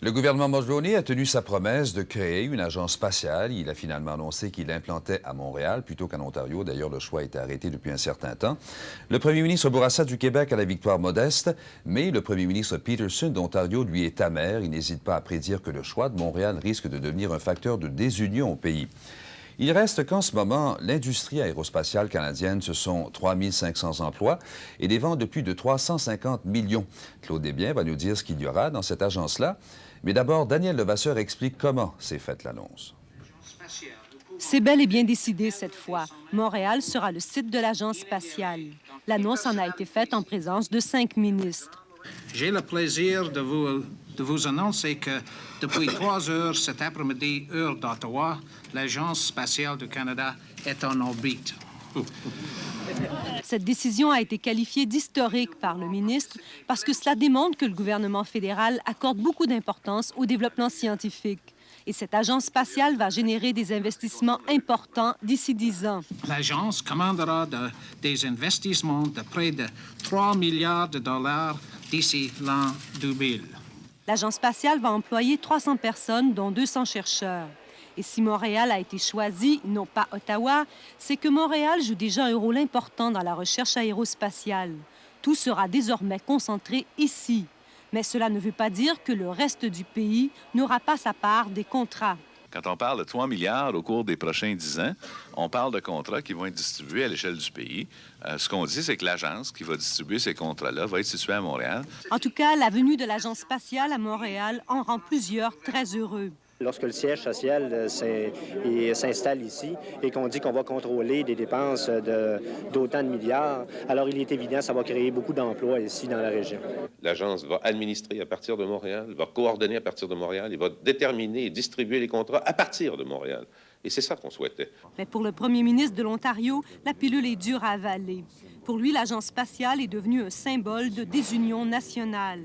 Le gouvernement Mulroney a tenu sa promesse de créer une agence spatiale. Il a finalement annoncé qu'il l'implantait à Montréal plutôt qu'en Ontario. D'ailleurs, le choix a été arrêté depuis un certain temps. Le premier ministre Bourassa du Québec a la victoire modeste, mais le premier ministre Peterson d'Ontario, lui, est amer. Il n'hésite pas à prédire que le choix de Montréal risque de devenir un facteur de désunion au pays. Il reste qu'en ce moment, l'industrie aérospatiale canadienne, ce sont 3 500 emplois et des ventes de plus de 350 millions. Claude Desbiens va nous dire ce qu'il y aura dans cette agence-là. Mais d'abord, Daniel Levasseur explique comment s'est faite l'annonce. C'est bel et bien décidé cette fois. Montréal sera le site de l'agence spatiale. L'annonce en a été faite en présence de 5 ministres. J'ai le plaisir de vous annoncer que depuis 3 heures cet après-midi, heure d'Ottawa, l'Agence spatiale du Canada est en orbite. Cette décision a été qualifiée d'historique par le ministre parce que cela démontre que le gouvernement fédéral accorde beaucoup d'importance au développement scientifique. Et cette agence spatiale va générer des investissements importants d'ici 10 ans. L'agence commandera des investissements de près de 3 milliards de dollars d'ici l'an 2000. L'agence spatiale va employer 300 personnes, dont 200 chercheurs. Et si Montréal a été choisi, non pas Ottawa, c'est que Montréal joue déjà un rôle important dans la recherche aérospatiale. Tout sera désormais concentré ici. Mais cela ne veut pas dire que le reste du pays n'aura pas sa part des contrats. Quand on parle de 3 milliards au cours des prochains 10 ans, on parle de contrats qui vont être distribués à l'échelle du pays. Ce qu'on dit, c'est que l'agence qui va distribuer ces contrats-là va être située à Montréal. En tout cas, la venue de l'agence spatiale à Montréal en rend plusieurs très heureux. Lorsque le siège social s'installe ici et qu'on dit qu'on va contrôler des dépenses d'autant de milliards, alors il est évident que ça va créer beaucoup d'emplois ici dans la région. L'agence va administrer à partir de Montréal, va coordonner à partir de Montréal et va déterminer et distribuer les contrats à partir de Montréal. Et c'est ça qu'on souhaitait. Mais pour le premier ministre de l'Ontario, la pilule est dure à avaler. Pour lui, l'agence spatiale est devenue un symbole de désunion nationale.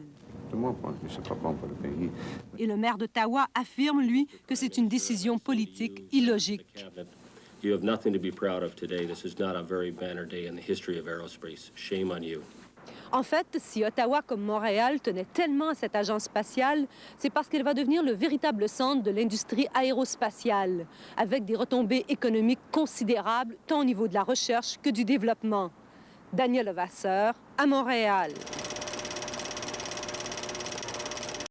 C'est pas bon pour le pays. Et le maire d'Ottawa affirme, lui, que c'est une décision politique illogique. You have nothing to be proud of today. This is not a very banner day in the history of aerospace. Shame on you. En fait, si Ottawa comme Montréal tenait tellement à cette agence spatiale, c'est parce qu'elle va devenir le véritable centre de l'industrie aérospatiale, avec des retombées économiques considérables, tant au niveau de la recherche que du développement. Daniel Levasseur, à Montréal.